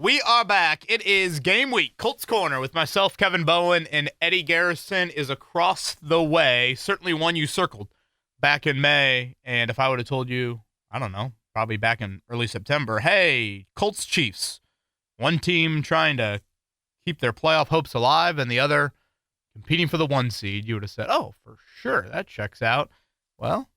We are back. It is game week. Colts Corner with myself, Kevin Bowen, and Eddie Garrison is across the way. Certainly one you circled back in May. And if I would have told you, I don't know, probably back in early September, hey, Colts Chiefs, one team trying to keep their playoff hopes alive and the other competing for the 1 seed, you would have said, oh, for sure, that checks out. Well,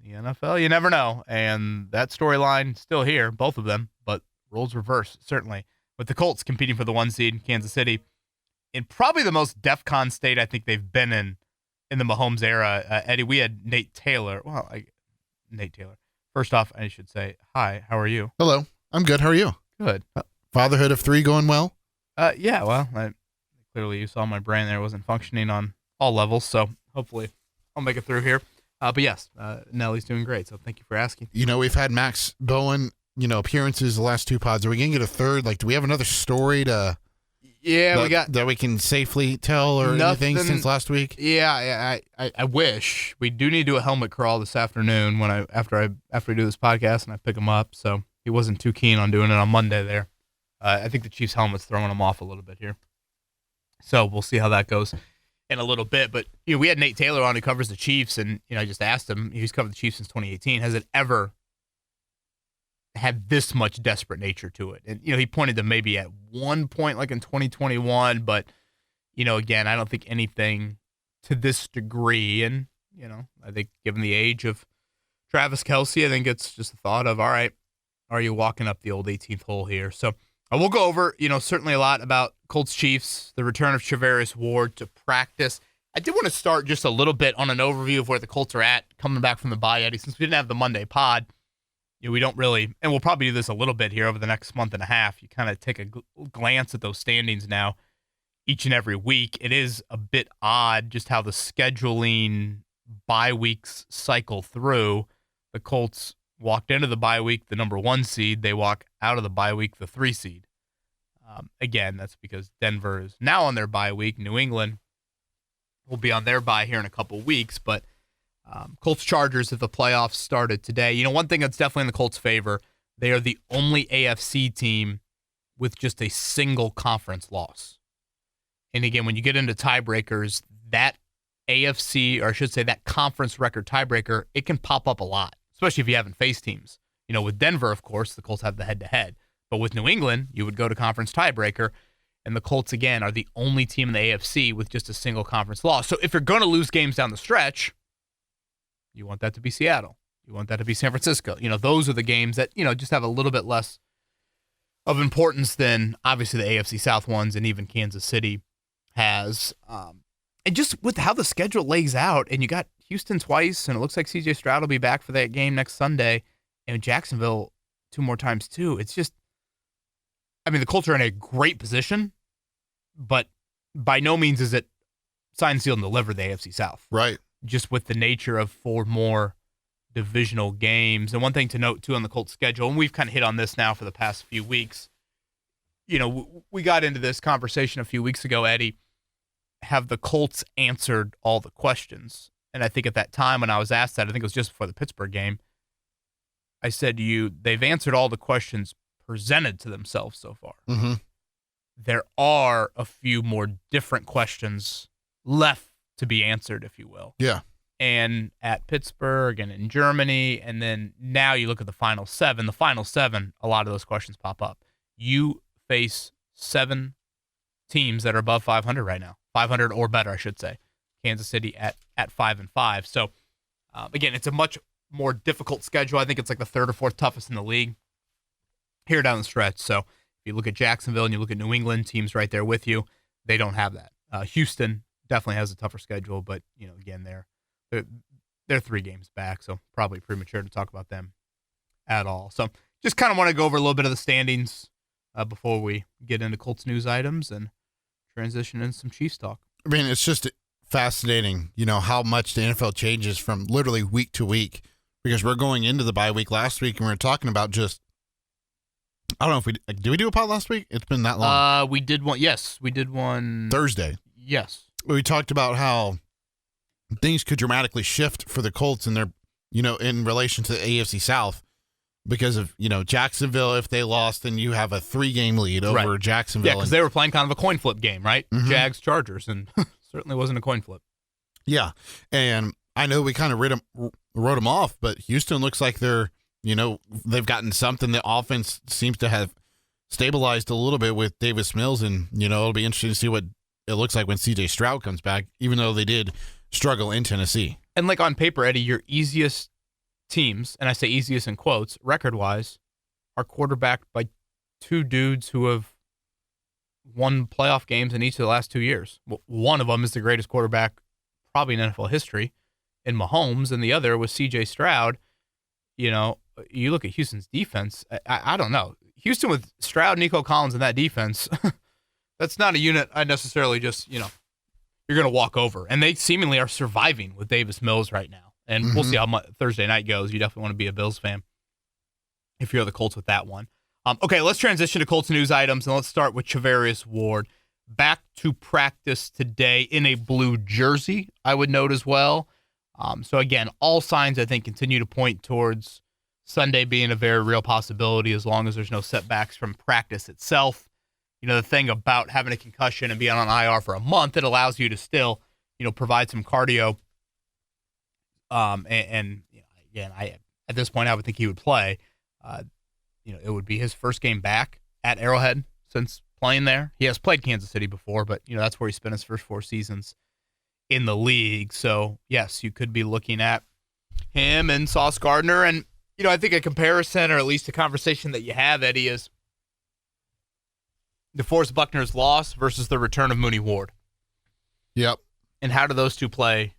the NFL, you never know. And that storyline still here, both of them, but roles reverse, certainly, with the Colts competing for the 1 seed in Kansas City in probably the most DEFCON state I think they've been in the Mahomes era. Eddie, we had Nate Taylor. Nate Taylor. First off, I should say, hi, how are you? Hello. I'm good. How are you? Good. Fatherhood of 3 going well? Yeah, well, clearly you saw my brain there wasn't functioning on all levels, so hopefully I'll make it through here. But yes, Nellie's doing great, so thank you for asking. You know, we've had Max Bowen, appearances the last 2 pods. Are we going to get a third? Like, do we have another story to... Yeah, that we can safely tell or anything since last week? Yeah, I wish. We do need to do a helmet crawl this afternoon after we do this podcast and I pick him up. So he wasn't too keen on doing it on Monday there. I think the Chiefs helmet's throwing him off a little bit here. So we'll see how that goes in a little bit. But we had Nate Taylor on who covers the Chiefs, and I just asked him. He's covered the Chiefs since 2018. Has it ever had this much desperate nature to it? And he pointed to maybe at one point like in 2021, but again, I don't think anything to this degree. And I think given the age of Travis Kelce, I think it's just the thought of, all right, are you walking up the old 18th hole here? So we'll go over certainly a lot about Colts Chiefs, the return of Charvarius Ward to practice. I did want to start just a little bit on an overview of where the Colts are at coming back from the bye, Eddie, since we didn't have the Monday pod. We don't really, and we'll probably do this a little bit here over the next month and a half. You kind of take a glance at those standings now each and every week. It is a bit odd just how the scheduling bye weeks cycle through. The Colts walked into the bye week the number 1 seed. They walk out of the bye week the 3 seed. Again, that's because Denver is now on their bye week. New England will be on their bye here in a couple weeks, but Colts Chargers, if the playoffs started today, one thing that's definitely in the Colts' favor, they are the only AFC team with just a single conference loss. And again, when you get into tiebreakers, that AFC, or I should say that conference record tiebreaker, it can pop up a lot, especially if you haven't faced teams. With Denver, of course, the Colts have the head-to-head. But with New England, you would go to conference tiebreaker, and the Colts, again, are the only team in the AFC with just a single conference loss. So if you're going to lose games down the stretch, you want that to be Seattle. You want that to be San Francisco. Those are the games that, just have a little bit less of importance than, obviously, the AFC South ones and even Kansas City has. And just with how the schedule lays out, and you got Houston twice, and it looks like C.J. Stroud will be back for that game next Sunday, and Jacksonville 2 more times, too. It's just, the Colts are in a great position, but by no means is it sign, seal, and deliver the AFC South. Right. Just with the nature of 4 more divisional games. And one thing to note, too, on the Colts schedule, and we've kind of hit on this now for the past few weeks, we got into this conversation a few weeks ago, Eddie, have the Colts answered all the questions? And I think at that time when I was asked that, I think it was just before the Pittsburgh game, I said to you, they've answered all the questions presented to themselves so far. Mm-hmm. There are a few more different questions left to be answered, if you will. Yeah. And at Pittsburgh and in Germany, and then now you look at the final 7. The final 7, a lot of those questions pop up. You face 7 teams that are above 500 right now. 500 or better, I should say. Kansas City at 5-5. So, again, it's a much more difficult schedule. I think it's like the 3rd or 4th toughest in the league here down the stretch. So if you look at Jacksonville and you look at New England, teams right there with you, they don't have that. Houston definitely has a tougher schedule, but again, they're 3 games back, so probably premature to talk about them at all. So just kind of want to go over a little bit of the standings before we get into Colts news items and transition into some Chiefs talk. It's just fascinating, how much the NFL changes from literally week to week, because we're going into the bye week last week and we were talking about just, I don't know if did we do a pod last week? It's been that long. We did one. Yes, we did one Thursday. Yes. We talked about how things could dramatically shift for the Colts in their, in relation to the AFC South. because of, Jacksonville. If they lost, then you have a 3-game lead over Right. Jacksonville. Yeah, because they were playing kind of a coin flip game, right? Mhm. Jags, Chargers, and certainly wasn't a coin flip. Yeah, and I know we kind of wrote them off, but Houston looks like they've gotten something. The offense seems to have stabilized a little bit with Davis Mills, and it'll be interesting to see what it looks like when C.J. Stroud comes back, even though they did struggle in Tennessee. And like on paper, Eddie, your easiest teams, and I say easiest in quotes, record-wise, are quarterbacked by two dudes who have won playoff games in each of the last 2 years. One of them is the greatest quarterback probably in NFL history in Mahomes, and the other was C.J. Stroud. You look at Houston's defense, I don't know. Houston with Stroud, Nico Collins, and that defense, that's not a unit I necessarily just, you're going to walk over. And they seemingly are surviving with Davis Mills right now. And we'll see how Thursday night goes. You definitely want to be a Bills fan if you're the Colts with that one. Okay, let's transition to Colts news items, and let's start with Charvarius Ward. Back to practice today in a blue jersey, I would note as well. So, again, all signs, I think, continue to point towards Sunday being a very real possibility as long as there's no setbacks from practice itself. The thing about having a concussion and being on IR for a month, it allows you to still, provide some cardio. Again, at this point, I would think he would play. It would be his first game back at Arrowhead since playing there. He has played Kansas City before, but, that's where he spent his first 4 seasons in the league. So, yes, you could be looking at him and Sauce Gardner. And, I think a comparison, or at least a conversation that you have, Eddie, is DeForest Buckner's loss versus the return of Mooney Ward. Yep. And how do those two play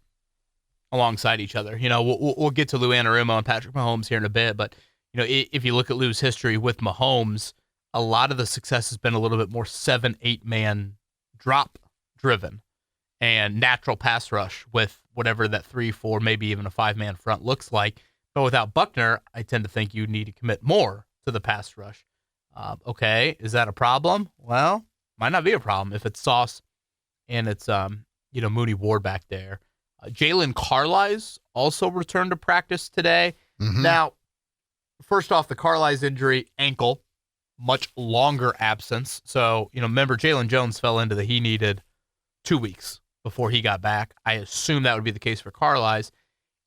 alongside each other? We'll get to Lou Anarumo and Patrick Mahomes here in a bit, but, if you look at Lou's history with Mahomes, a lot of the success has been a little bit more 7-8 man drop driven and natural pass rush with whatever that 3-4, maybe even a 5-man front looks like. But without Buckner, I tend to think you need to commit more to the pass rush. Okay, is that a problem? Well, might not be a problem if it's Sauce and it's Mooney Ward back there. Jalen Carlies also returned to practice today. Mm-hmm. Now, first off, the Carlies injury, ankle, much longer absence. So, remember Jalen Jones fell into he needed 2 weeks before he got back. I assume that would be the case for Carlies.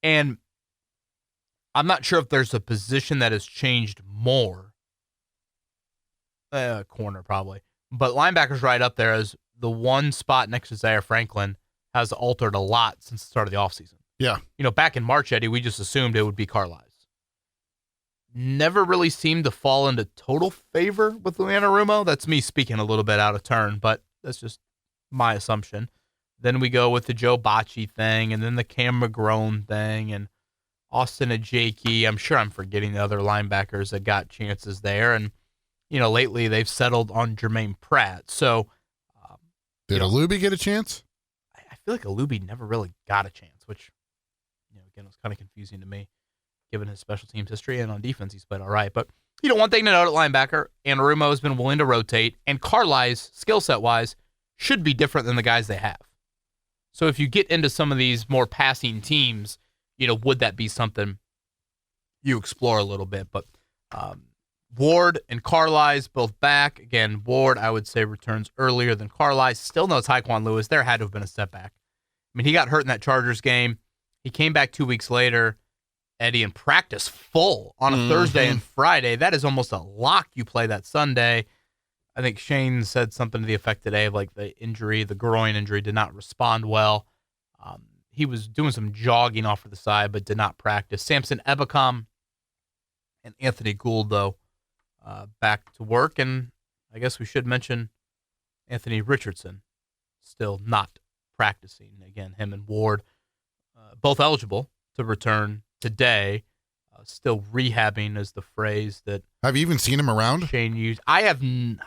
And I'm not sure if there's a position that has changed more. Corner probably. But linebacker's right up there as the one spot next to Zaire Franklin has altered a lot since the start of the offseason. Yeah. Back in March, Eddie, we just assumed it would be Carlies. Never really seemed to fall into total favor with Lou Anarumo. That's me speaking a little bit out of turn, but that's just my assumption. Then we go with the Joe Bocci thing, and then the Cam McGrone thing, and Austin Ajayke. I'm sure I'm forgetting the other linebackers that got chances there. And, lately they've settled on Jermaine Pratt. So, did Alubi get a chance? I feel like Alubi never really got a chance, which, again, was kind of confusing to me, given his special teams history. And on defense, he's played all right. But, one thing to note at linebacker, Anarumo has been willing to rotate, and Carlies, skill set wise, should be different than the guys they have. So if you get into some of these more passing teams, would that be something you explore a little bit? But Ward and Carlies both back. Again, Ward, I would say, returns earlier than Carlies. Still no Tyquan Lewis. There had to have been a setback. I mean, he got hurt in that Chargers game. He came back 2 weeks later, Eddie, in practice full on a Thursday and Friday. That is almost a lock you play that Sunday. I think Shane said something to the effect today of the groin injury did not respond well. He was doing some jogging off to the side, but did not practice. Samson Ebukam and Anthony Gould, though, back to work. And I guess we should mention Anthony Richardson still not practicing. Again, him and Ward, both eligible to return today. Still rehabbing is the phrase that. Have you even seen him around? Shane used. I have not.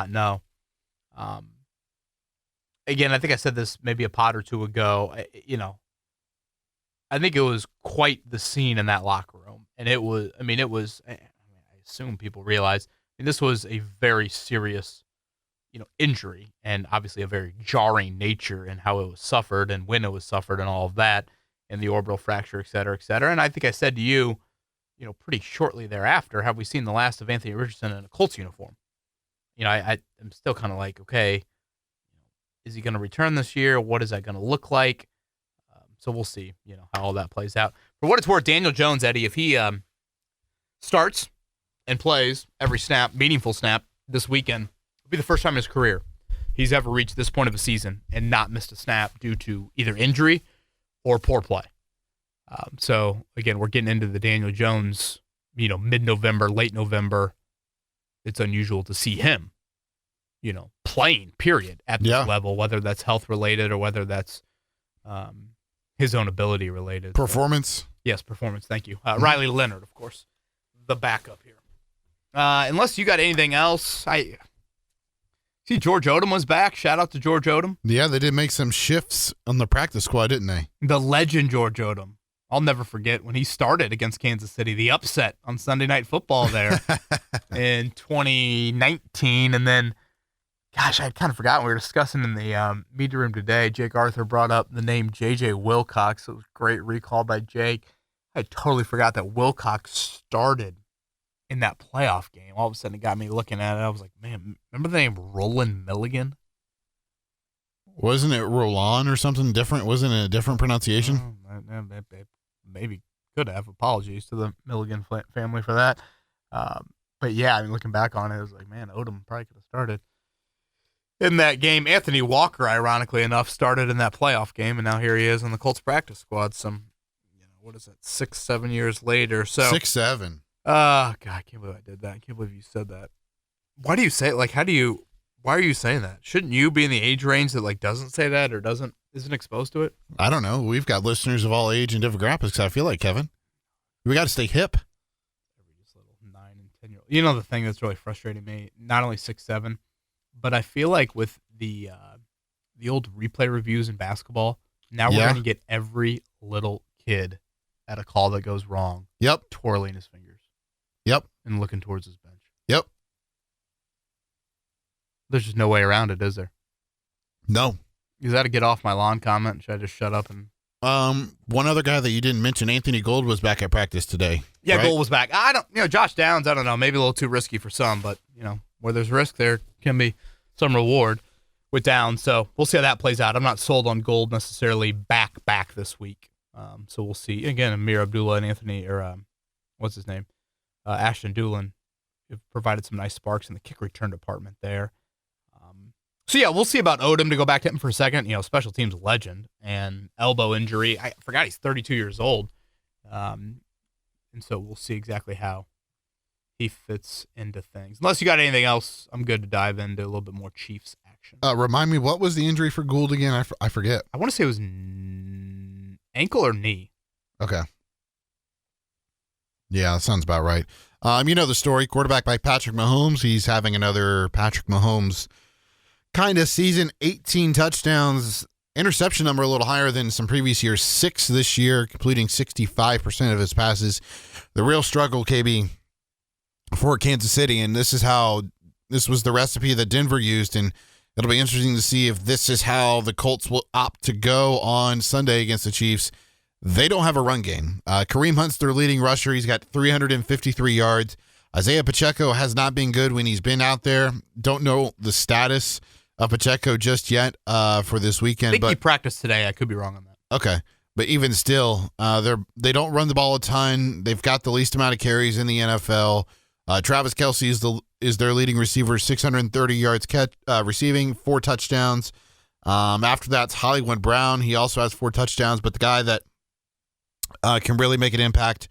No. Again, I think I said this maybe a pod or two ago. I think it was quite the scene in that locker room, and it was. I assume people realize this was a very serious, injury, and obviously a very jarring nature in how it was suffered and when it was suffered and all of that, and the orbital fracture, et cetera, et cetera. And I think I said to you, pretty shortly thereafter, have we seen the last of Anthony Richardson in a Colts uniform? I'm still kind of like, okay, is he going to return this year? What is that going to look like? So we'll see, how all that plays out. For what it's worth, Daniel Jones, Eddie, if he starts and plays every snap, meaningful snap this weekend, it'll be the first time in his career he's ever reached this point of a season and not missed a snap due to either injury or poor play. So, again, we're getting into the Daniel Jones, mid-November, late November. It's unusual to see him, playing, period, at this level, whether that's health-related or whether that's his own ability-related. Performance? So, yes, performance. Thank you. Riley Leonard, of course, the backup here. Unless you got anything else, I see George Odom was back. Shout out to George Odom. Yeah, they did make some shifts on the practice squad, didn't they? The legend George Odom. I'll never forget when he started against Kansas City, the upset on Sunday Night Football there in 2019. And then, gosh, I had kind of forgotten. We were discussing in the media room today. Jake Arthur brought up the name J.J. Wilcox. It was a great recall by Jake. I totally forgot that Wilcox started in that playoff game. All of a sudden, it got me looking at it. I was like, man, remember the name Roland Milligan? Wasn't it Roland or something different? Wasn't it a different pronunciation? Maybe could have. Apologies to the Milligan family for that. But yeah, looking back on it, I was like, man, Odom probably could have started in that game. Anthony Walker, ironically enough, started in that playoff game, and now here he is on the Colts practice squad. Some, what is it, 6-7 years later? So 6-7. God, I can't believe I did that. I can't believe you said that. Why do you say it? Like, why are you saying that? Shouldn't you be in the age range that doesn't say that or isn't exposed to it? I don't know. We've got listeners of all age and demographics. I feel like, Kevin, we got to stay hip. Just little 9 and 10-year-old. The thing that's really frustrating me, not only 6-7, but I feel like with the old replay reviews in basketball, now we're going to get every little kid at a call that goes wrong. Yep. Twirling his fingers. Yep. And looking towards his bench. Yep. There's just no way around it, is there? No. Is that a get off my lawn comment? Should I just shut up and... One other guy that you didn't mention, Anthony Gould, was back at practice today. Yeah, right? Gould was back. Josh Downs, I don't know, maybe a little too risky for some, but, where there's risk, there can be some reward with Downs. So we'll see how that plays out. I'm not sold on Gould necessarily back this week. So we'll see. Again, Amir Abdullah and Anthony, or what's his name? Ashton Doolin have provided some nice sparks in the kick return department there. So, yeah, we'll see about Odom, to go back to him for a second. Special teams legend and elbow injury. I forgot he's 32 years old. And so we'll see exactly how he fits into things. Unless you got anything else, I'm good to dive into a little bit more Chiefs action. Remind me, what was the injury for Gould again? I forget. I want to say it was ankle or knee. Okay. Yeah, that sounds about right. The story, quarterback by Patrick Mahomes. He's having another Patrick Mahomes kind of season, 18 touchdowns, interception number a little higher than some previous years, 6 this year, completing 65% of his passes. The real struggle, KB, for Kansas City, and this was the recipe that Denver used, and it'll be interesting to see if this is how the Colts will opt to go on Sunday against the Chiefs. They don't have a run game. Kareem Hunt's their leading rusher. He's got 353 yards. Isaiah Pacheco has not been good when he's been out there. Don't know the status of Pacheco just yet for this weekend. I think he practiced today. I could be wrong on that. Okay. But even still, they don't run the ball a ton. They've got the least amount of carries in the NFL. Travis Kelce is their leading receiver, 630 yards receiving, 4 touchdowns. After that's Hollywood Brown. He also has 4 touchdowns, but the guy that can really make an impact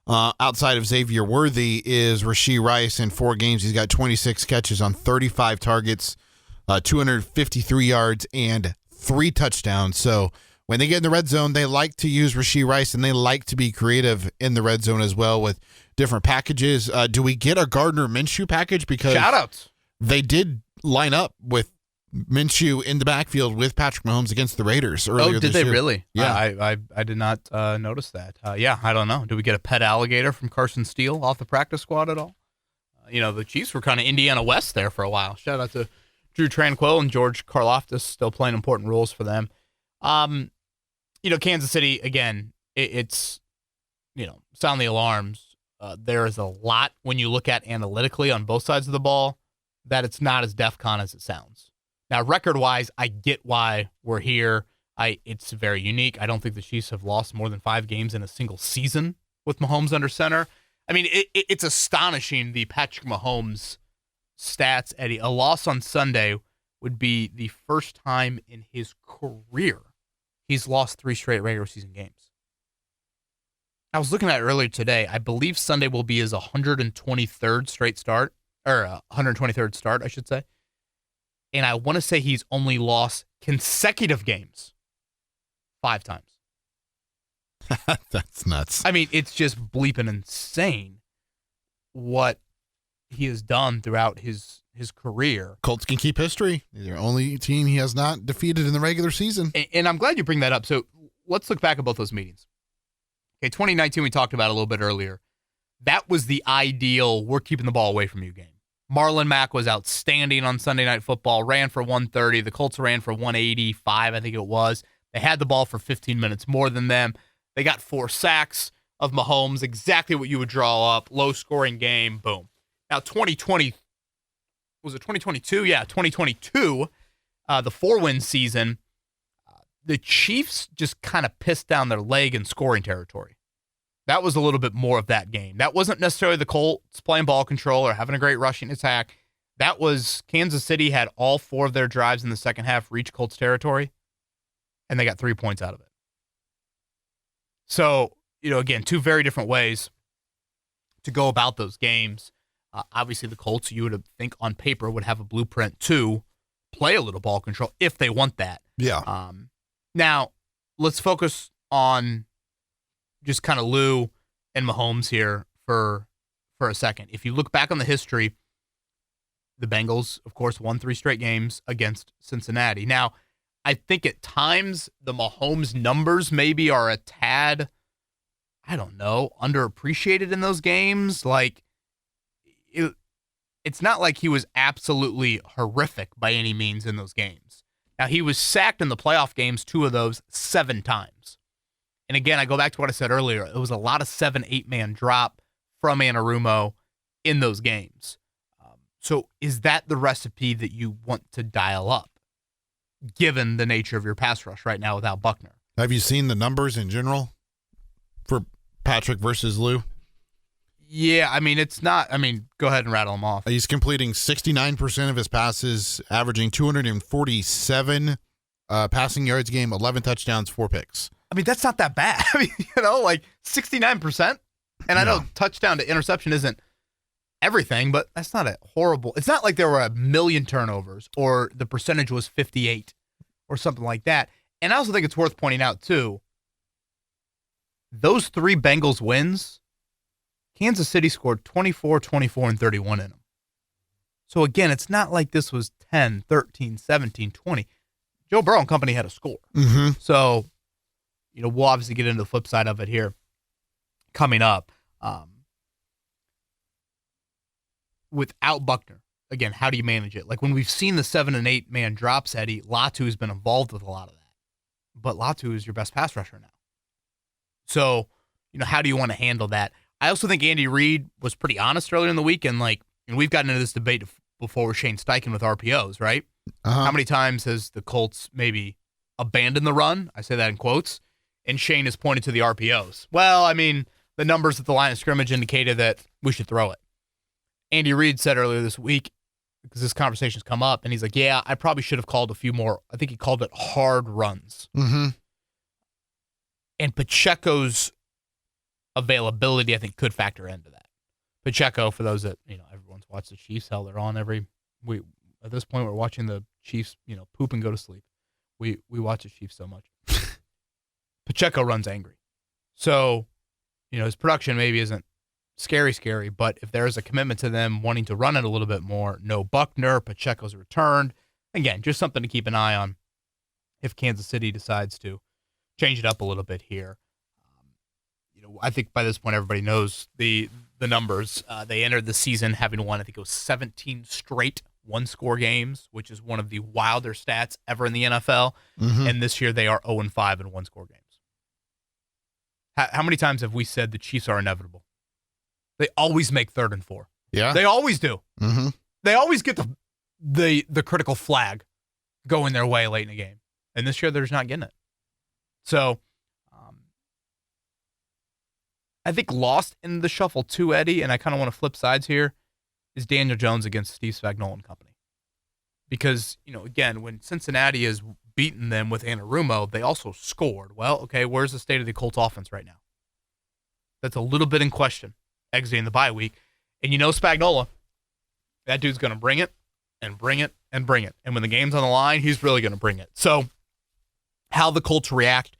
outside of Xavier Worthy is Rashee Rice. In 4 games, he's got 26 catches on 35 targets, 253 yards, and 3 touchdowns. So when they get in the red zone, they like to use Rashee Rice, and they like to be creative in the red zone as well with different packages. Do we get a Gardner Minshew package? Because shout-outs. They did line up with Minshew in the backfield with Patrick Mahomes against the Raiders earlier this year. Oh, did they really? Yeah. I did not notice that. I don't know. Do we get a pet alligator from Carson Steele off the practice squad at all? The Chiefs were kind of Indiana West there for a while. Shout out to Drew Tranquill and George Karlaftis, still playing important roles for them. Kansas City, again, it's sound the alarms there is a lot when you look at analytically on both sides of the ball that it's not as DEFCON as it sounds. Now, record-wise, I get why we're here. It's very unique. I don't think the Chiefs have lost more than 5 games in a single season with Mahomes under center. I mean, it's astonishing, the Patrick Mahomes stats, Eddie. A loss on Sunday would be the first time in his career he's lost 3 straight regular season games. I was looking at it earlier today. I believe Sunday will be his 123rd straight start, or 123rd start, I should say. And I want to say he's only lost consecutive games 5 times. That's nuts. I mean, it's just bleeping insane what he has done throughout his career. Colts can keep history. They're the only team he has not defeated in the regular season. And I'm glad you bring that up. So let's look back at both those meetings. Okay, 2019 we talked about a little bit earlier. That was the ideal, we're keeping the ball away from you game. Marlon Mack was outstanding on Sunday Night Football, ran for 130. The Colts ran for 185, I think it was. They had the ball for 15 minutes more than them. They got 4 sacks of Mahomes, exactly what you would draw up. Low-scoring game, boom. Now, 2020, was it 2022? Yeah, 2022, the 4-win season, the Chiefs just kind of pissed down their leg in scoring territory. That was a little bit more of that game. That wasn't necessarily the Colts playing ball control or having a great rushing attack. That was Kansas City had all 4 of their drives in the second half reach Colts territory, and they got 3 points out of it. So, again, 2 very different ways to go about those games. Obviously, the Colts, you would think on paper, would have a blueprint to play a little ball control if they want that. Yeah. Now, let's focus on just kind of Lou and Mahomes here for a second. If you look back on the history, the Bengals, of course, won 3 straight games against Cincinnati. Now, I think at times the Mahomes numbers maybe are a tad, I don't know, underappreciated in those games. Like, it's not like he was absolutely horrific by any means in those games. Now, he was sacked in the playoff games, 2 of those, 7 times. And again, I go back to what I said earlier. It was a lot of 7-8-man drop from Anarumo in those games. So is that the recipe that you want to dial up, given the nature of your pass rush right now without Buckner? Have you seen the numbers in general for Patrick versus Lou? Yeah, I mean, it's not. I mean, go ahead and rattle them off. He's completing 69% of his passes, averaging 247 passing yards a game, 11 touchdowns, 4 picks. I mean, that's not that bad. I mean, like 69%. And I know touchdown to interception isn't everything, but that's not a horrible. It's not like there were a million turnovers or the percentage was 58 or something like that. And I also think it's worth pointing out, too, those 3 Bengals wins, Kansas City scored 24, 24, and 31 in them. So, again, it's not like this was 10, 13, 17, 20. Joe Burrow and company had a score. Mm-hmm. So, we'll obviously get into the flip side of it here coming up. Without Buckner, again, how do you manage it? Like when we've seen the 7 and 8 man drops, Eddie, Latu's been involved with a lot of that. But Latu is your best pass rusher now. So, how do you want to handle that? I also think Andy Reid was pretty honest earlier in the week, and we've gotten into this debate before with Shane Steichen with RPOs, right? Uh-huh. How many times has the Colts maybe abandoned the run? I say that in quotes. And Shane has pointed to the RPOs. Well, I mean, the numbers at the line of scrimmage indicated that we should throw it. Andy Reid said earlier this week, because this conversation's come up, and he's like, yeah, I probably should have called a few more. I think he called it hard runs. Mm-hmm. And Pacheco's availability, I think, could factor into that. Pacheco, for those that, everyone's watched the Chiefs, hell, they're on at this point, we're watching the Chiefs, poop and go to sleep. We watch the Chiefs so much. Pacheco runs angry. So, his production maybe isn't scary, but if there's a commitment to them wanting to run it a little bit more, no Buckner, Pacheco's returned. Again, just something to keep an eye on if Kansas City decides to change it up a little bit here. I think by this point everybody knows the numbers. They entered the season having won, I think it was 17 straight one-score games, which is one of the wilder stats ever in the NFL. Mm-hmm. And this year they are 0-5 in one-score games. How many times have we said the Chiefs are inevitable? They always make 3rd and 4. Yeah. They always do. Mm-hmm. They always get the critical flag going their way late in the game. And this year, they're just not getting it. So, I think lost in the shuffle too, Eddie, and I kind of want to flip sides here, is Daniel Jones against Steve Spagnuolo and company. Because, again, when Cincinnati has beaten them with Anarumo, they also scored. Well, okay, where's the state of the Colts offense right now? That's a little bit in question exiting the bye week. And Spagnuolo, that dude's going to bring it and bring it and bring it. And when the game's on the line, he's really going to bring it. So how the Colts react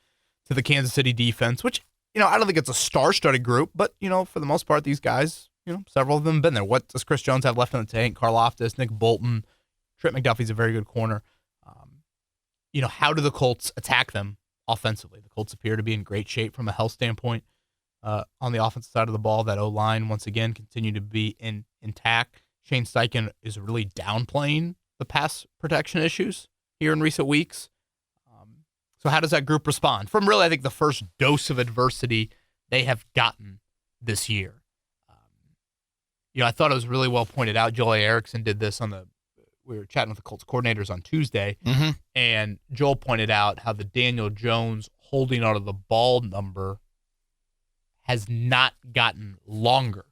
to the Kansas City defense, which, I don't think it's a star-studded group, but, for the most part, these guys, several of them have been there. What does Chris Jones have left in the tank? Karlaftis, Nick Bolton, Trent McDuffie's a very good corner. How do the Colts attack them offensively? The Colts appear to be in great shape from a health standpoint on the offensive side of the ball. That O-line, once again, continue to be intact. Shane Steichen is really downplaying the pass protection issues here in recent weeks. So how does that group respond? From really, I think, the first dose of adversity they have gotten this year. I thought it was really well pointed out. Joel Erickson did this we were chatting with the Colts coordinators on Tuesday, and Joel pointed out how the Daniel Jones holding onto the ball number has not gotten longer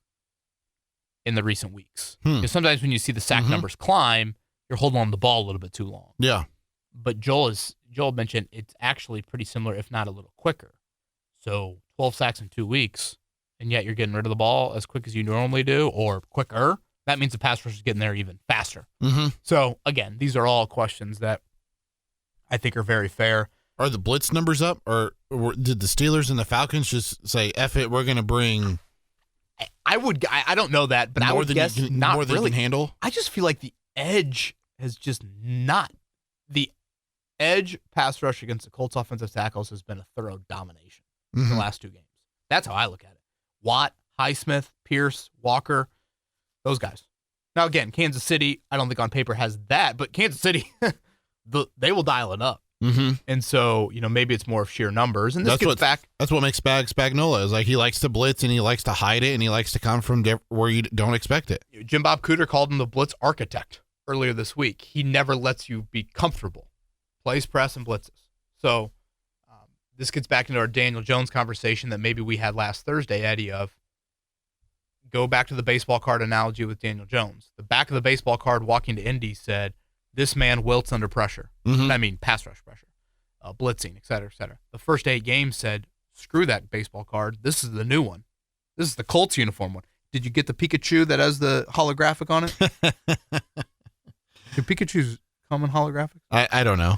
in the recent weeks. Because sometimes when you see the sack numbers climb, you're holding on to the ball a little bit too long. Yeah. But Joel mentioned it's actually pretty similar, if not a little quicker. So 12 sacks in 2 weeks, and yet you're getting rid of the ball as quick as you normally do, or quicker. That means the pass rush is getting there even faster. So, again, these are all questions that I think are very fair. Are the blitz numbers up, or did the Steelers and the Falcons just say, F it, we're going to bring... I don't know that, but I would guess not more than really. You can handle? I just feel like the edge has just not... The edge pass rush against the Colts offensive tackles has been a thorough domination in the last 2 games. That's how I look at it. Watt, Highsmith, Pierce, Walker, those guys. Now, again, Kansas City, I don't think on paper has that, but Kansas City, they will dial it up. And so, maybe it's more of sheer numbers. And this gets back. That's what makes Spagnuolo is like he likes to blitz and he likes to hide it and he likes to come from where you don't expect it. Jim Bob Cooter called him the blitz architect earlier this week. He never lets you be comfortable. Plays press and blitzes. So this gets back into our Daniel Jones conversation that maybe we had last Thursday, Eddie, of go back to the baseball card analogy with Daniel Jones. The back of the baseball card walking to Indy said, this man wilts under pressure. I mean, pass rush pressure, blitzing, et cetera, et cetera. The first 8 games said, screw that baseball card. This is the new one. This is the Colts uniform one. Did you get the Pikachu that has the holographic on it? Do Pikachus come in holographic? I don't know.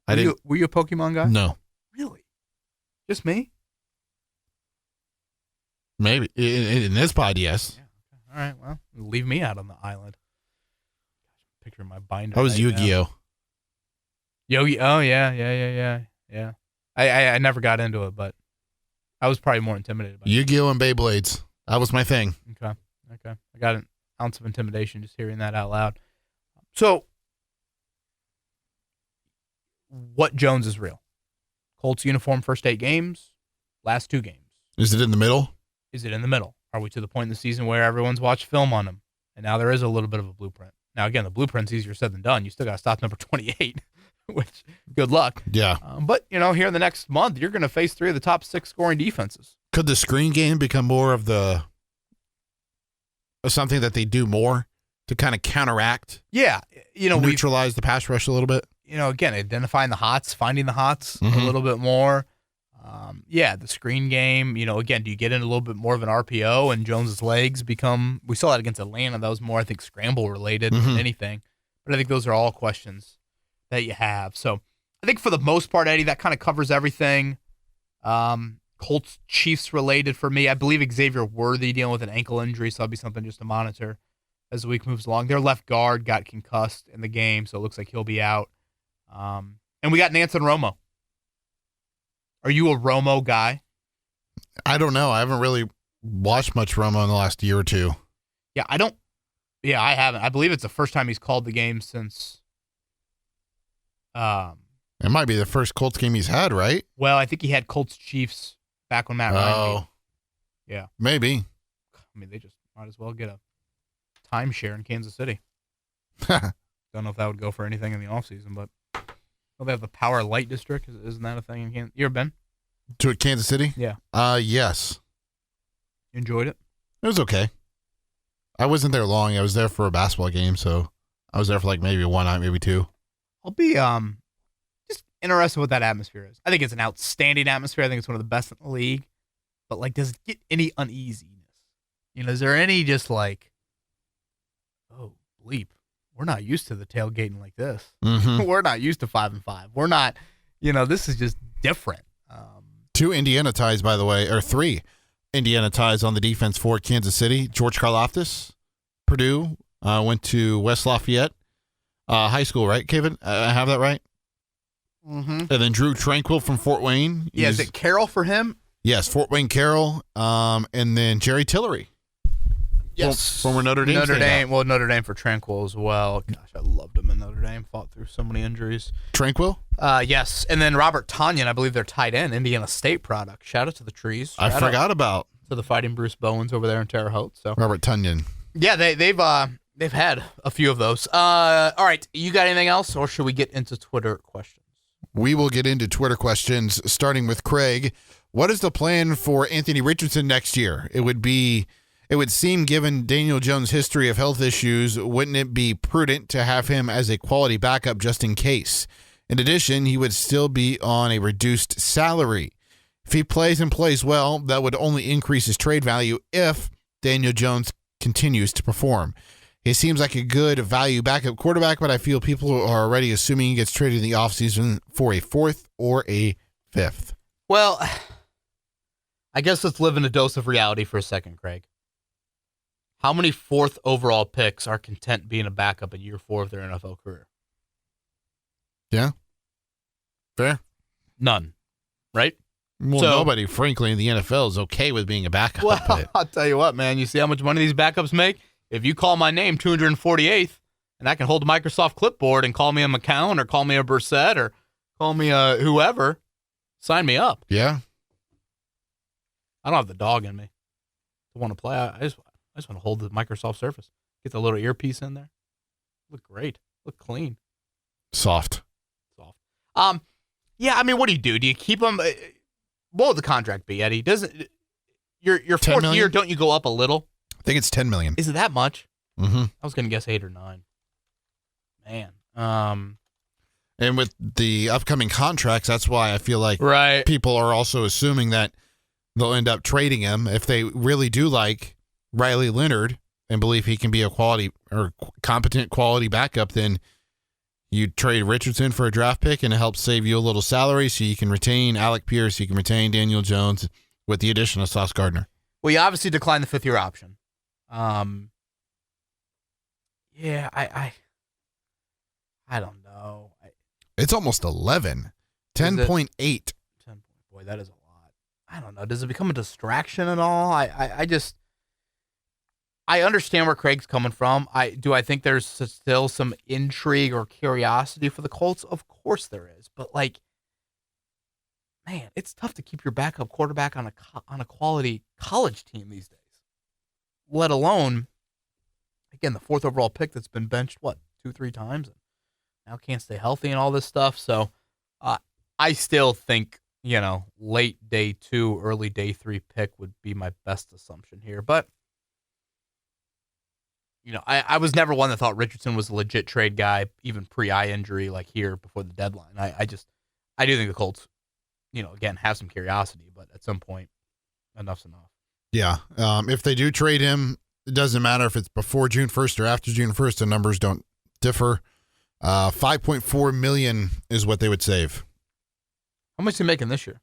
Were you a Pokemon guy? No. Really? Just me? Maybe. In this pod, yes. Yeah. All right, well, leave me out on the island. Picturing my binder. I was Yu-Gi-Oh. Yogi. Oh, yeah. I never got into it, but I was probably more intimidated by Yu-Gi-Oh and Beyblades. That was my thing. Okay. I got an ounce of intimidation just hearing that out loud. So, what Jones is real? Colts uniform first 8 games, last 2 games. Is it in the middle? Is it in the middle? Are we to the point in the season where everyone's watched film on him? And now there is a little bit of a blueprint. Now, again, the blueprint's easier said than done. You still got to stop number 28, which, good luck. Yeah. But, here in the next month, you're going to face 3 of the top 6 scoring defenses. Could the screen game become more of something that they do more to kind of counteract? Yeah. Neutralize the pass rush a little bit? Again, identifying the hots, finding the hots a little bit more. The screen game, again, do you get in a little bit more of an RPO and Jones's legs become, we saw that against Atlanta. That was more, I think, scramble related than anything. But I think those are all questions that you have. So I think for the most part, Eddie, that kind of covers everything. Colts Chiefs related for me. I believe Xavier Worthy dealing with an ankle injury, so that'll be something just to monitor as the week moves along. Their left guard got concussed in the game, so it looks like he'll be out. And we got Nance and Romo. Are you a Romo guy? I don't know. I haven't really watched much Romo in the last year or 2. Yeah, I don't. Yeah, I haven't. I believe it's the first time he's called the game since. It might be the first Colts game he's had, right? Well, I think he had Colts Chiefs back when Matt Ryan. Yeah. Maybe. I mean, they just might as well get a timeshare in Kansas City. Don't know if that would go for anything in the offseason, but they have the Power Light District. Isn't that a thing in Kansas? You ever been? To Kansas City? Yeah. Yes. You enjoyed it? It was okay. I wasn't there long. I was there for a basketball game, so I was there for like maybe one night, maybe two. I'll be just interested what that atmosphere is. I think it's an outstanding atmosphere. I think it's one of the best in the league. But like, does it get any uneasiness? Is there any just like, oh, bleep, we're not used to the tailgating like this. Mm-hmm. We're not used to 5-5. We're not, this is just different. 2 Indiana ties, by the way, or 3 Indiana ties on the defense for Kansas City. George Karlaftis, Purdue, went to West Lafayette High School, right, Kevin? I have that right? Mm-hmm. And then Drew Tranquil from Fort Wayne. Yeah, is it Carroll for him? Yes, Fort Wayne Carroll. And then Jerry Tillery. Yes. Former Notre Dame. Notre Dame for Tranquil as well. Gosh, I loved him in Notre Dame. Fought through so many injuries. Tranquil? Yes. And then Robert Tonyan, I believe they're tight end, Indiana State product. Shout out to the Trees. I forgot about. To the Fighting Bruce Bowens over there in Terre Haute. So Robert Tonyan. Yeah, they've had a few of those. All right, you got anything else, or should we get into Twitter questions? We will get into Twitter questions, starting with Craig. What is the plan for Anthony Richardson next year? It would seem, given Daniel Jones' history of health issues, wouldn't it be prudent to have him as a quality backup just in case? In addition, he would still be on a reduced salary. If he plays and plays well, that would only increase his trade value if Daniel Jones continues to perform. He seems like a good value backup quarterback, but I feel people are already assuming he gets traded in the offseason for a 4th or a 5th. Well, I guess let's live in a dose of reality for a second, Craig. How many 4th overall picks are content being a backup in year 4 of their NFL career? Yeah. Fair. None. Right? Well, nobody, frankly, in the NFL is okay with being a backup. Well, I'll tell you what, man. You see how much money these backups make? If you call my name 248th, and I can hold a Microsoft clipboard and call me a McCown or call me a Brissett or call me a whoever, sign me up. Yeah. I don't have the dog in me to want to play. I just want to hold the Microsoft Surface. Get the little earpiece in there. Look great. Look clean. Soft. Yeah, I mean, what do? Do you keep him? What would the contract be, Eddie? Doesn't your 4th year, don't you go up a little? I think it's $10 million. Is it that much? Mm-hmm. I was going to guess 8 or 9. Man. And with the upcoming contracts, that's why I feel like people are also assuming that they'll end up trading him if they really do like Riley Leonard and believe he can be a quality or competent quality backup. Then you trade Richardson for a draft pick, and it helps save you a little salary, so you can retain Alec Pierce, you can retain Daniel Jones with the addition of Sauce Gardner. Well, you obviously declined the 5th year option. Yeah, I don't know. It's almost 11. 10.8. 10. Boy, that is a lot. I don't know. Does it become a distraction at all? I understand where Craig's coming from. I think there's still some intrigue or curiosity for the Colts? Of course there is. But, like, man, it's tough to keep your backup quarterback on a quality college team these days. Let alone, again, the 4th overall pick that's been benched, 2-3 times? And now can't stay healthy and all this stuff. So I still think, late day 2, early day 3 pick would be my best assumption here. But, I was never one that thought Richardson was a legit trade guy, even pre-eye injury, like here before the deadline. I do think the Colts, again, have some curiosity, but at some point, enough's enough. Yeah. If they do trade him, it doesn't matter if it's before June 1st or after June 1st. The numbers don't differ. $5.4 million is what they would save. How much is he making this year?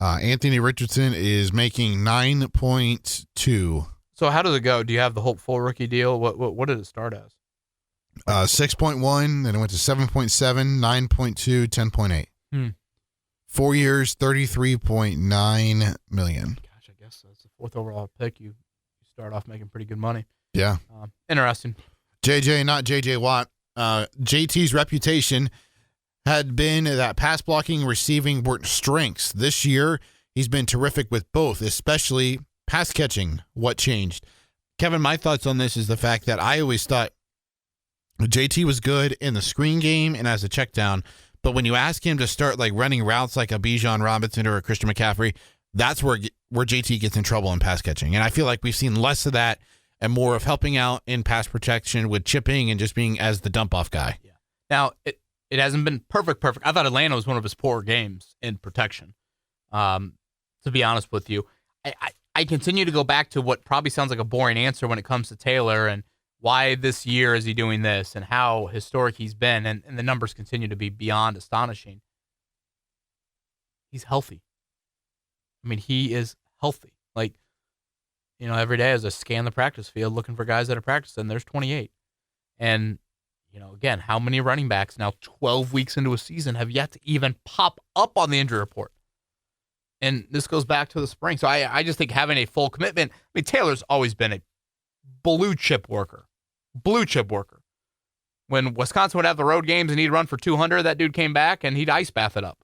Anthony Richardson is making 9.2. So how does it go? Do you have the hopeful rookie deal? What did it start as? 6.1, then it went to 7.7, 9.2, 10.8. 4 years, $33.9 million. Gosh, I guess that's the 4th overall pick. You start off making pretty good money. Yeah. Interesting. JJ, not JJ Watt. JT's reputation had been that pass blocking and receiving weren't strengths. This year, he's been terrific with both, especially pass catching, what changed? Kevin, my thoughts on this is the fact that I always thought JT was good in the screen game and as a check down, but when you ask him to start like running routes like a Bijan Robinson or a Christian McCaffrey, that's where JT gets in trouble in pass catching. And I feel like we've seen less of that and more of helping out in pass protection with chipping and just being as the dump-off guy. Yeah. Now, it hasn't been perfect. I thought Atlanta was one of his poor games in protection, to be honest with you. I continue to go back to what probably sounds like a boring answer when it comes to Taylor and why this year is he doing this and how historic he's been, and the numbers continue to be beyond astonishing. He's healthy. I mean, he is healthy. Like, every day as I scan the practice field looking for guys that are practicing, there's 28. And, again, how many running backs now 12 weeks into a season have yet to even pop up on the injury report? And this goes back to the spring. So I just think having a full commitment, I mean, Taylor's always been a blue chip worker. When Wisconsin would have the road games and he'd run for 200, that dude came back and he'd ice bath it up.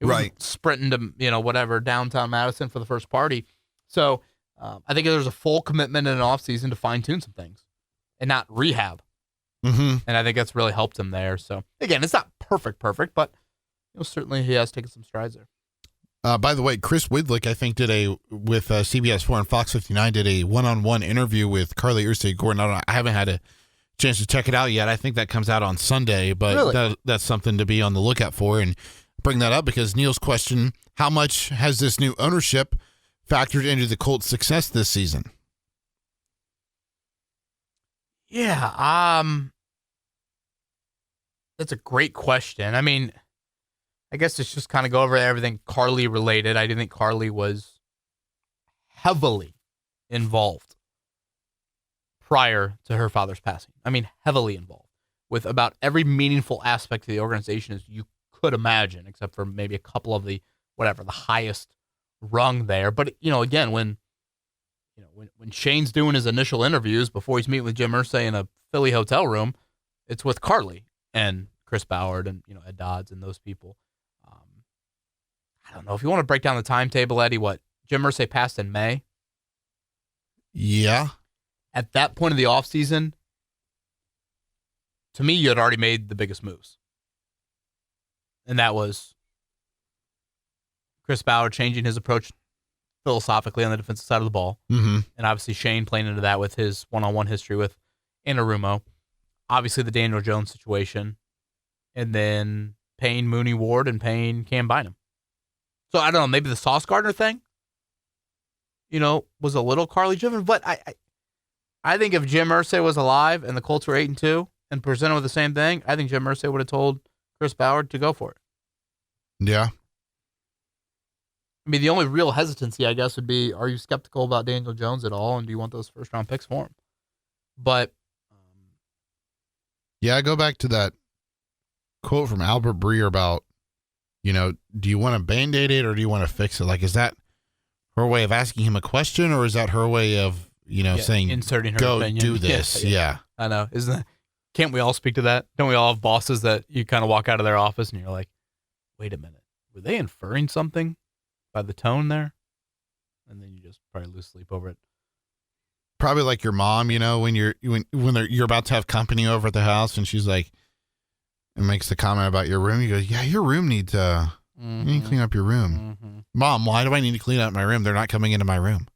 It wasn't sprinting to, whatever, downtown Madison for the first party. So I think there's a full commitment in an offseason to fine-tune some things and not rehab. Mm-hmm. And I think that's really helped him there. So, again, it's not perfect, but certainly he has taken some strides there. By the way, Chris Widlick, I think, with CBS 4 and Fox 59, did a one-on-one interview with Carly Ursay-Gordon. I haven't had a chance to check it out yet. I think that comes out on Sunday, but really? That's something to be on the lookout for. And bring that up because Neil's question, how much has this new ownership factored into the Colts' success this season? Yeah, that's a great question. I mean, I guess it's just kind of go over everything Carly related. I didn't think Carly was heavily involved prior to her father's passing. I mean, heavily involved with about every meaningful aspect of the organization as you could imagine, except for maybe a couple of the highest rung there. But again, when Shane's doing his initial interviews before he's meeting with Jim Irsay in a Philly hotel room, it's with Carly and Chris Ballard and Ed Dodds and those people. I don't know if you want to break down the timetable, Eddie. What Jim Irsay passed in May. Yeah. At that point of the offseason, to me, you had already made the biggest moves. And that was Chris Ballard changing his approach philosophically on the defensive side of the ball. Mm-hmm. And obviously Shane playing into that with his one-on-one history with Anarumo. Obviously the Daniel Jones situation. And then paying Mooney Ward and paying Cam Bynum. So I don't know, maybe the Sauce Gardner thing, was a little Carly driven. But I think if Jim Irsay was alive and the Colts were 8-2 and presented with the same thing, I think Jim Irsay would have told Chris Ballard to go for it. Yeah. I mean, the only real hesitancy, I guess, would be, are you skeptical about Daniel Jones at all, and do you want those first-round picks for him? But yeah, I go back to that quote from Albert Breer about, do you want to Band-Aid it or do you want to fix it? Like, is that her way of asking him a question, or is that her way of, saying, inserting her go opinion? do this? Yeah. I know. Can't we all speak to that? Don't we all have bosses that you kind of walk out of their office and you're like, wait a minute, were they inferring something by the tone there? And then you just probably lose sleep over it. Probably like your mom, when you're about to have company over at the house and she's like, and makes the comment about your room. You go, yeah, your room needs, you need to clean up your room. Mm-hmm. Mom, why do I need to clean up my room? They're not coming into my room.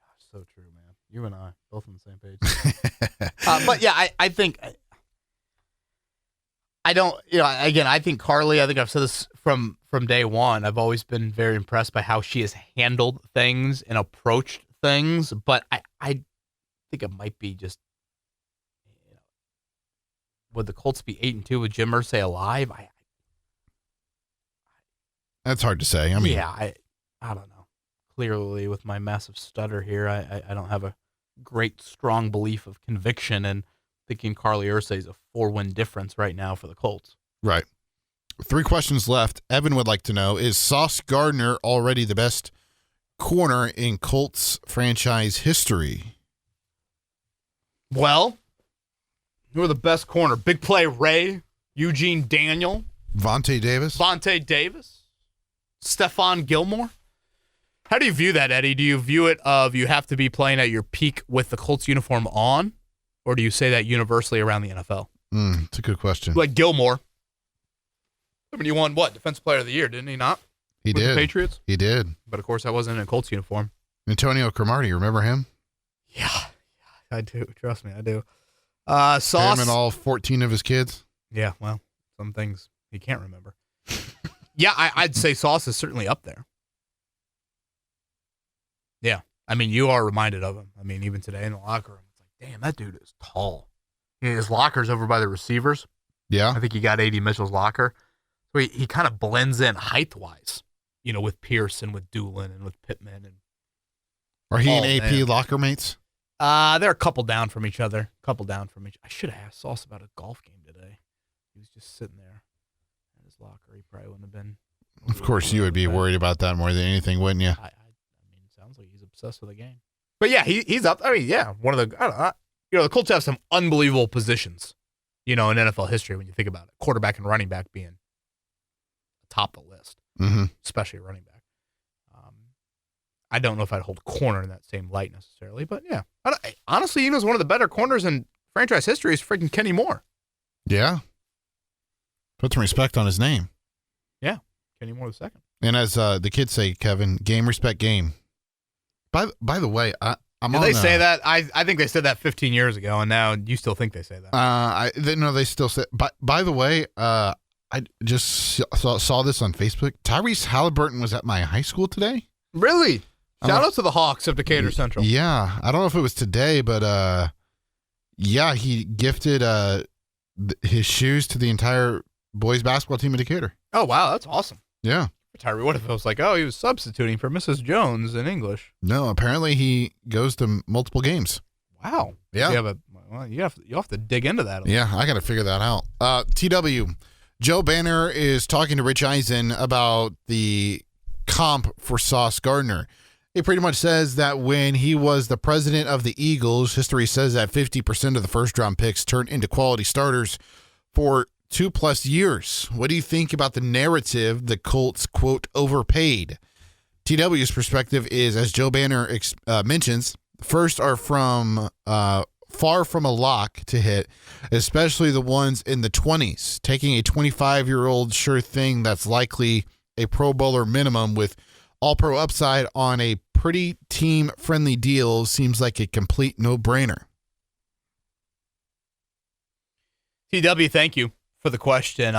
Gosh, so true, man. You and I, both on the same page. But yeah, I think, I don't, again, I think Carly, I think I've said this from day one. I've always been very impressed by how she has handled things and approached things. But I think it might be just, would the Colts be 8-2 with Jim Irsay alive? That's hard to say. I mean, yeah, I don't know. Clearly, with my massive stutter here, I don't have a great, strong belief of conviction in thinking Carly Ursay is a 4-win difference right now for the Colts. Right. 3 questions left. Evan would like to know, is Sauce Gardner already the best corner in Colts franchise history? Well, who are the best corner? Big Play Ray, Eugene Daniel, Vontae Davis, Stephon Gilmore. How do you view that, Eddie? Do you view it of you have to be playing at your peak with the Colts uniform on, or do you say that universally around the NFL? It's a good question. Like Gilmore. I mean, he won what? Defensive Player of the Year, didn't he not? He with did. The Patriots? He did. But, of course, I wasn't in a Colts uniform. Antonio Cromartie, remember him? Yeah, I do. Trust me, I do. Sauce. Him and all 14 of his kids? Yeah, well, some things he can't remember. Yeah, I'd say Sauce is certainly up there. Yeah. I mean, you are reminded of him. I mean, even today in the locker room, it's like, damn, that dude is tall. His locker's over by the receivers. Yeah. I think he got A.D. Mitchell's locker. So he kind of blends in height-wise, with Pierce and with Doolin and with Pittman. And Are he and AP locker mates? They're a couple down from each other. I should have asked Sauce about a golf game today. He was just sitting there in his locker. He probably wouldn't have been. Of course, you would be worried about that more than anything, wouldn't you? I mean, it sounds like he's obsessed with the game. But yeah, he's up. I mean, yeah, one of the. I don't know, the Colts have some unbelievable positions, in NFL history when you think about it. Quarterback and running back being top of the list, especially running back. I don't know if I'd hold corner in that same light necessarily, but yeah. Honestly, one of the better corners in franchise history is freaking Kenny Moore. Yeah. Put some respect on his name. Yeah, Kenny Moore II. And as the kids say, Kevin, game, respect, game. By the way, I'm Did they say that? I think they said that 15 years ago, and now you still think they say that. They still say. By the way, I just saw this on Facebook. Tyrese Halliburton was at my high school today. Really? Shout out to the Hawks of Decatur Central. Yeah, I don't know if it was today, but yeah, he gifted his shoes to the entire boys basketball team in Decatur. Oh wow, that's awesome. Yeah. Tyree, what if it was like, he was substituting for Mrs. Jones in English? No, apparently he goes to multiple games. Wow. Yeah. You have to dig into that. Yeah, I got to figure that out. TW, Joe Banner is talking to Rich Eisen about the comp for Sauce Gardner. He pretty much says that when he was the president of the Eagles, history says that 50% of the first-round picks turned into quality starters for 2+ years. What do you think about the narrative the Colts, quote, overpaid? TW's perspective is, as Joe Banner mentions, first are from far from a lock to hit, especially the ones in the 20s. Taking a 25-year-old sure thing that's likely a Pro Bowler minimum with all-pro upside on a pretty team-friendly deal seems like a complete no-brainer. TW, thank you for the question.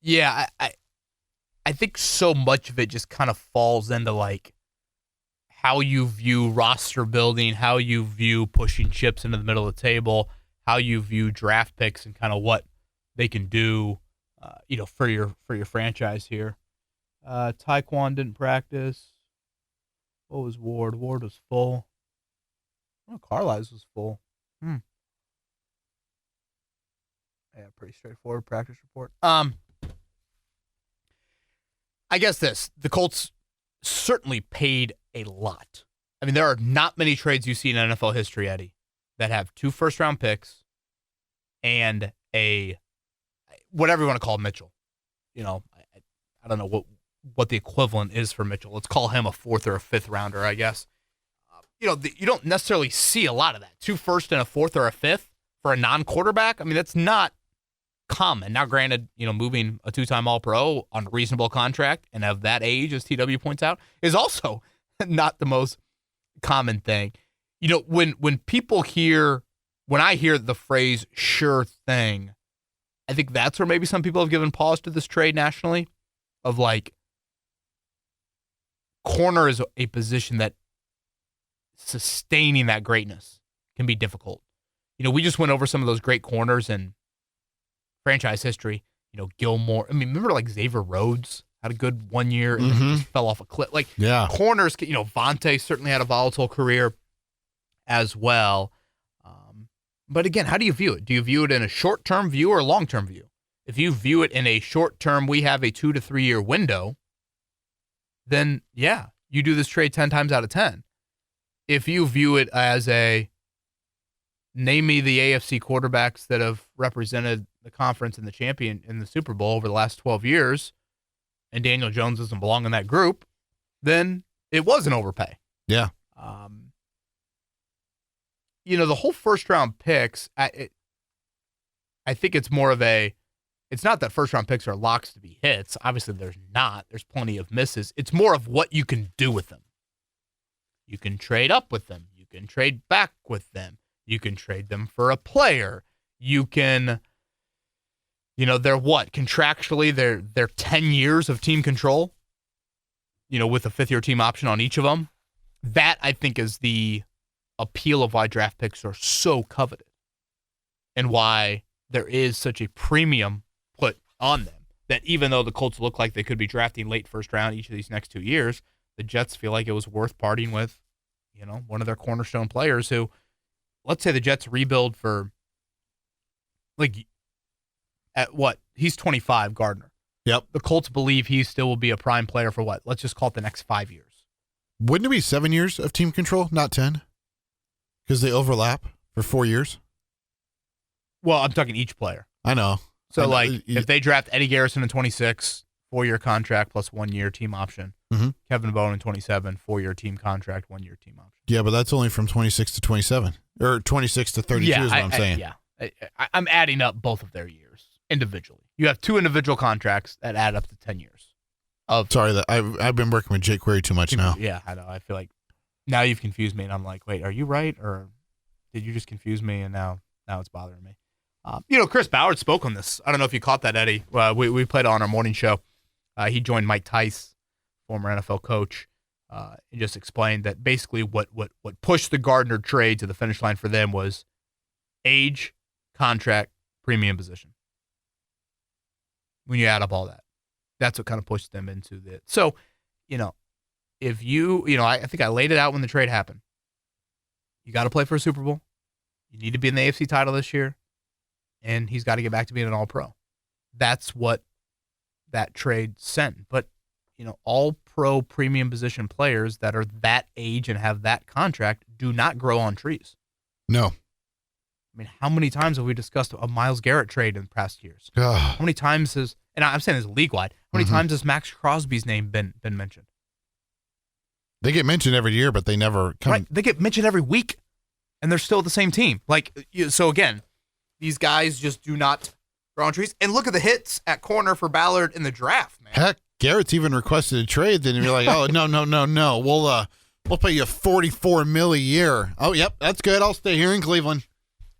Yeah, I think so much of it just kind of falls into like how you view roster building, how you view pushing chips into the middle of the table, how you view draft picks and kind of what they can do, for your franchise here. Taekwon didn't practice. What was Ward? Ward was full. Oh, Carlisle was full. Yeah, pretty straightforward practice report. I guess the Colts certainly paid a lot. I mean, there are not many trades you see in NFL history, Eddie, that have 2 first-round picks and a whatever you want to call Mitchell. I don't know what the equivalent is for Mitchell. Let's call him a 4th or a 5th rounder, I guess. You don't necessarily see a lot of that. 2 first and a 4th or a 5th for a non-quarterback. I mean, that's not common. Now, granted, moving a 2-time All-Pro on a reasonable contract and of that age, as TW points out, is also not the most common thing. When I hear the phrase "sure thing," I think that's where maybe some people have given pause to this trade nationally, of like, corner is a position that sustaining that greatness can be difficult. We just went over some of those great corners in franchise history. Gilmore. I mean, remember like Xavier Rhodes had a good 1 year and then just fell off a cliff. Like, corners, Vontae certainly had a volatile career as well. But again, how do you view it? Do you view it in a short-term view or a long-term view? If you view it in a short-term, we have a 2 to 3 year window, then yeah, you do this trade 10 times out of 10. If you view it as name me the AFC quarterbacks that have represented the conference and the champion in the Super Bowl over the last 12 years, and Daniel Jones doesn't belong in that group, then It was an overpay. Yeah. The whole first-round picks, I think it's more of it's not that first-round picks are locks to be hits. Obviously, there's not. There's plenty of misses. It's more of what you can do with them. You can trade up with them. You can trade back with them. You can trade them for a player. You can, they're what? Contractually, they're 10 years of team control, with a fifth-year team option on each of them. That, I think, is the appeal of why draft picks are so coveted and why there is such a premium put on them, that even though the Colts look like they could be drafting late first round each of these next 2 years, the Jets feel like it was worth parting with, one of their cornerstone players who, let's say the Jets rebuild for, at what? He's 25, Gardner. Yep. The Colts believe he still will be a prime player for what? Let's just call it the next 5 years. Wouldn't it be 7 years of team control, not 10? Because they overlap for 4 years? Well, I'm talking each player. I know. So, if they draft Eddie Garrison in 26, 4-year contract plus 1-year team option. Mm-hmm. Kevin Bowen in 27, 4-year team contract, 1-year team option. Yeah, but that's only from 26 to 27. Or 26 to 32 is what I'm saying. I'm adding up both of their years individually. You have 2 individual contracts that add up to 10 years. Sorry, I've been working with jQuery too much now. Yeah, I know. I feel like now you've confused me, and I'm like, wait, are you right, or did you just confuse me, and now it's bothering me? Chris Ballard spoke on this. I don't know if you caught that, Eddie. We played on our morning show. He joined Mike Tice, former NFL coach, and just explained that basically what pushed the Gardner trade to the finish line for them was age, contract, premium position. When you add up all that, that's what kind of pushed them into it. So, if I think I laid it out when the trade happened. You got to play for a Super Bowl. You need to be in the AFC title this year. And he's got to get back to being an all-pro. That's what that trade sent. But, all-pro premium position players that are that age and have that contract do not grow on trees. No. I mean, how many times have we discussed a Myles Garrett trade in past years? How many times and I'm saying this league-wide, how many times has Max Crosby's name been mentioned? They get mentioned every year, but they never come. Right. They get mentioned every week, and they're still the same team. So again, these guys just do not grow on trees. And look at the hits at corner for Ballard in the draft, man. Heck, Garrett's even requested a trade. Then you're like, oh, no. We'll pay you $44 million a year. Oh, yep, that's good. I'll stay here in Cleveland.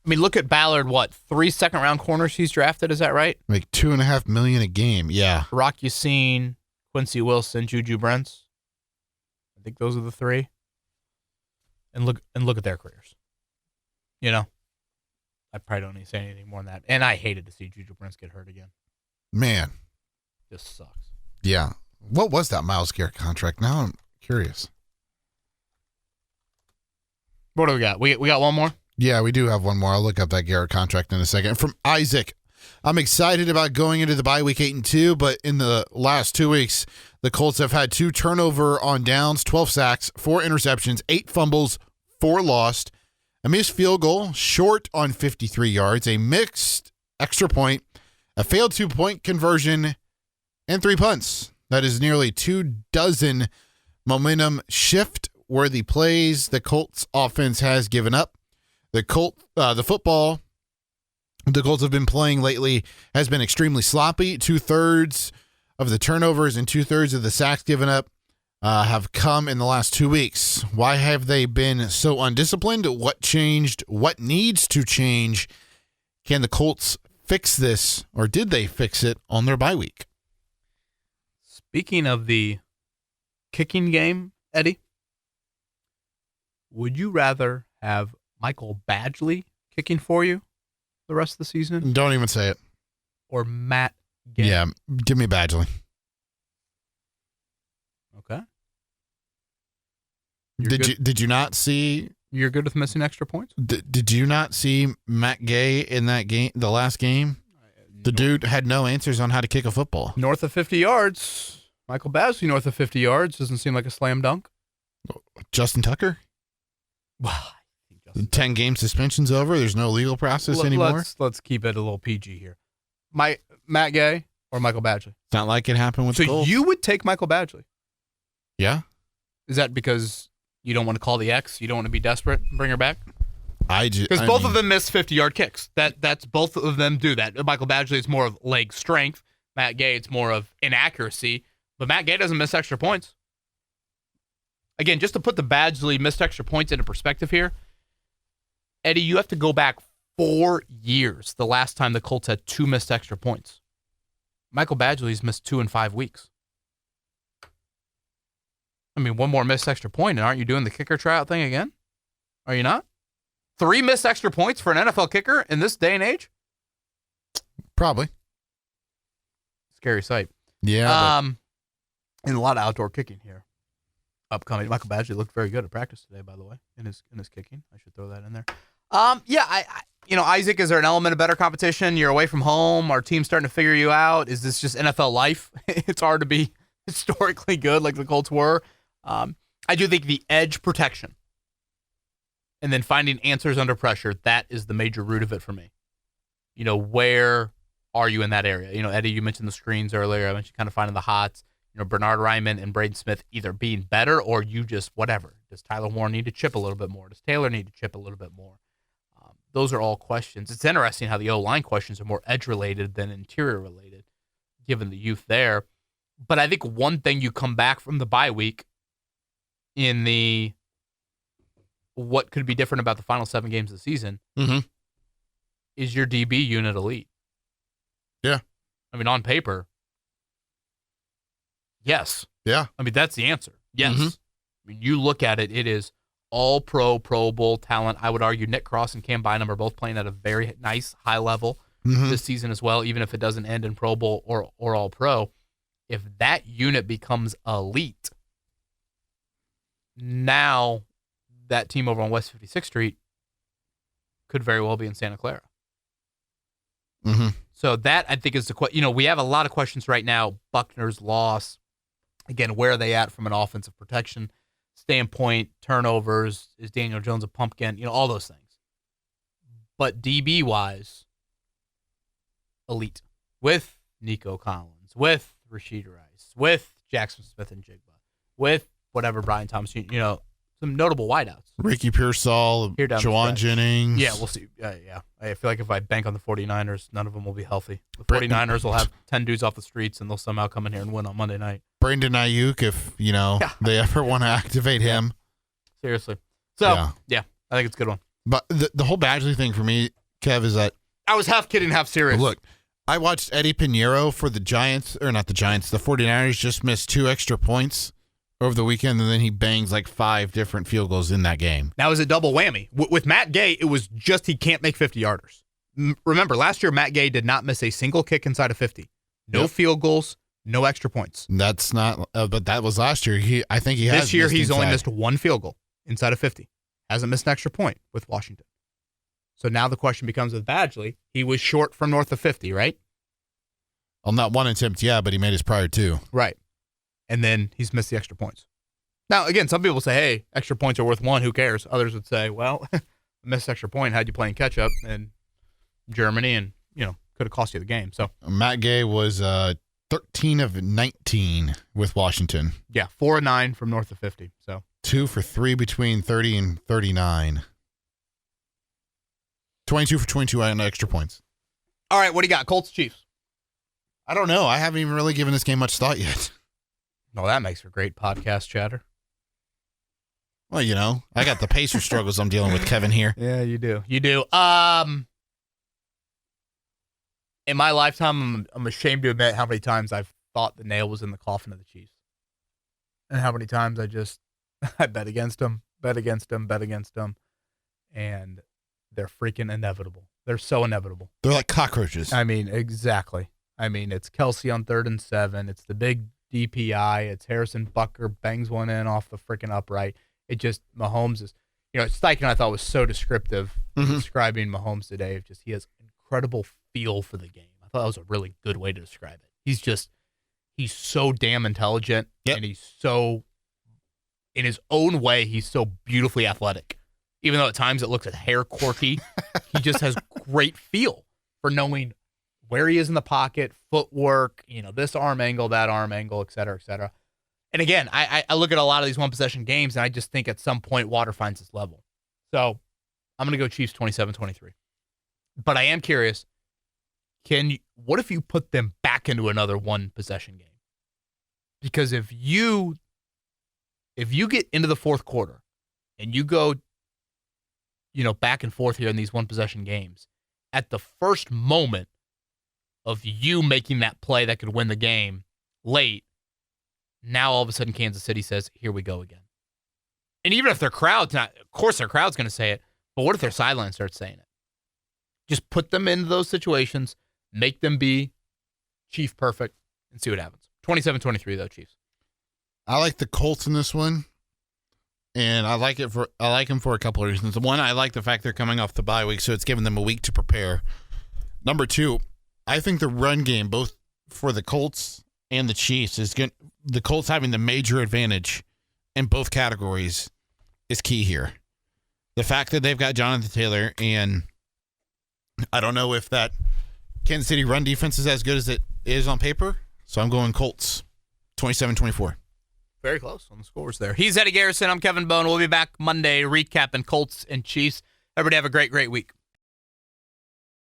I mean, look at Ballard. What, 3 second-round corners he's drafted? Is that right? Like $2.5 million a game. Yeah. Rock Yassin, Quincy Wilson, Juju Brents. I think those are the 3. And look at their careers. I probably don't need to say anything more than that. And I hated to see Juju Brents get hurt again. Man. This sucks. Yeah. What was that Myles Garrett contract? Now I'm curious. What do we got? We got one more? Yeah, we do have one more. I'll look up that Garrett contract in a second. From Isaac. I'm excited about going into the bye week 8-2, but in the last 2 weeks, the Colts have had 2 turnover on downs, 12 sacks, 4 interceptions, 8 fumbles, 4 lost. A missed field goal, short on 53 yards, a mixed extra point, a failed 2-point conversion, and 3 punts. That is nearly 24 momentum shift-worthy plays the Colts offense has given up. The football the Colts have been playing lately has been extremely sloppy. 2/3 of the turnovers and 2/3 of the sacks given up have come in the last 2 weeks. Why have they been so undisciplined? What changed? What needs to change? Can the Colts fix this, or did they fix it on their bye week? Speaking of the kicking game, Eddie, would you rather have Michael Badgley kicking for you the rest of the season? Don't even say it. Or Matt Gay? Yeah, give me Badgley. Okay. Did you not see? You're good with missing extra points? Did you not see Matt Gay in that game, the last game? The dude had no answers on how to kick a football. North of 50 yards. Michael Badgley north of 50 yards doesn't seem like a slam dunk. Justin Tucker? Wow. 10 game suspension's over. There's no legal process anymore. Let's keep it a little PG here. Matt Gay or Michael Badgley? It's not like it happened with the Colts. So you would take Michael Badgley? Yeah. Is that because you don't want to call the X? You don't want to be desperate and bring her back? Because both of them miss 50-yard kicks. That's both of them do that. Michael Badgley is more of leg strength. Matt Gay, it's more of inaccuracy. But Matt Gay doesn't miss extra points. Again, just to put the Badgley missed extra points into perspective here, Eddie, you have to go back 4 years the last time the Colts had 2 missed extra points. Michael Badgley's missed 2 in 5 weeks. I mean, one more missed extra point, and aren't you doing the kicker tryout thing again? Are you not? 3 missed extra points for an NFL kicker in this day and age? Probably. Scary sight. Yeah. And a lot of outdoor kicking here. Upcoming. Michael Badgley looked very good at practice today, by the way, in his kicking. I should throw that in there. Isaac, is there an element of better competition? You're away from home. Our team's starting to figure you out. Is this just NFL life? It's hard to be historically good like the Colts were. I do think the edge protection and then finding answers under pressure, that is the major root of it for me. Where are you in that area? Eddie, you mentioned the screens earlier. I mentioned kind of finding the hots. Bernard Ryman and Braden Smith either being better or you just whatever. Does Tyler Warren need to chip a little bit more? Does Taylor need to chip a little bit more? Those are all questions. It's interesting how the O-line questions are more edge-related than interior-related, given the youth there. But I think one thing you come back from the bye week in the what could be different about the final 7 games of the season is your DB unit elite. Yeah. I mean, on paper, yes. Yeah. I mean, that's the answer. Yes. I mean, you look at it, it is all Pro Bowl talent. I would argue Nick Cross and Cam Bynum are both playing at a very nice high level this season as well, even if it doesn't end in Pro Bowl or All Pro. If that unit becomes elite, now that team over on West 56th Street could very well be in Santa Clara. So that, I think, is the question. We have a lot of questions right now. Buckner's loss. Again, where are they at from an offensive protection standpoint? Turnovers. Is Daniel Jones a pumpkin? All those things. But DB-wise, elite. With Nico Collins. With Rashid Rice. With Jackson Smith and Jigba. With whatever Brian Thomas, some notable wideouts. Ricky Pearsall, Jawan Jennings. Yeah, we'll see. Yeah. I feel like if I bank on the 49ers, none of them will be healthy. The 49ers will have 10 dudes off the streets, and they'll somehow come in here and win on Monday night. Brandon Ayuk, if, they ever want to activate him. Seriously. So, yeah, I think it's a good one. But the whole Badgley thing for me, Kev, is that... I was half kidding, half serious. Look, I watched Eddie Pinheiro for the Giants, or not the Giants, the 49ers just missed 2 extra points over the weekend, and then he bangs like 5 different field goals in that game. Now, is it double whammy? With Matt Gay, it was just he can't make 50-yarders. Remember, last year, Matt Gay did not miss a single kick inside of 50. No field goals, no extra points. That's not, but that was last year. I think he has. This year, he's only missed 1 field goal inside of 50. Hasn't missed an extra point with Washington. So now the question becomes with Badgley, he was short from north of 50, right? On that one attempt, yeah, but he made his prior 2. Right. And then he's missed the extra points. Now, again, some people say, hey, extra points are worth 1. Who cares? Others would say, well, missed extra point. How'd you playing catch-up in Germany and, could have cost you the game. So Matt Gay was 13 of 19 with Washington. Yeah, 4 of 9 from north of 50. So 2 for 3 between 30 and 39. 22 for 22 on extra points. All right, what do you got? Colts, Chiefs? I don't know. I haven't even really given this game much thought yet. No, that makes for great podcast chatter. Well, I got the Pacer struggles I'm dealing with, Kevin, here. Yeah, you do. You do. In my lifetime, I'm ashamed to admit how many times I've thought the nail was in the coffin of the Chiefs. And how many times I bet against them, and they're freaking inevitable. They're so inevitable. They're like cockroaches. I mean, exactly. It's Kelsey on 3rd and 7. It's the big DPI. It's Harrison Butker bangs one in off the freaking upright. It just, Mahomes is, Steichen I thought was so descriptive describing Mahomes today. Of just, he has incredible feel for the game. I thought that was a really good way to describe it. He's so damn intelligent, and he's so, in his own way, he's so beautifully athletic. Even though at times it looks at hair quirky, he just has great feel for knowing where he is in the pocket, footwork, this arm angle, that arm angle, et cetera, et cetera. And again, I look at a lot of these one-possession games, and I just think at some point Water finds its level. So I'm going to go Chiefs 27-23. But I am curious, what if you put them back into another one-possession game? Because if you get into the fourth quarter and you go, back and forth here in these one-possession games, at the first moment of you making that play that could win the game late, now all of a sudden Kansas City says, here we go again. And even if their crowd's not, of course their crowd's going to say it, but what if their sideline starts saying it? Just put them into those situations, make them be Chief perfect, and see what happens. 27-23 though, Chiefs. I like the Colts in this one, and I like them for a couple of reasons. One, I like the fact they're coming off the bye week, so it's giving them a week to prepare. Number two, I think the run game, both for the Colts and the Chiefs, the Colts having the major advantage in both categories is key here. The fact that they've got Jonathan Taylor, and I don't know if that Kansas City run defense is as good as it is on paper, so I'm going Colts 27-24. Very close on the scores there. He's Eddie Garrison. I'm Kevin Bone. We'll be back Monday recapping Colts and Chiefs. Everybody have a great, great week.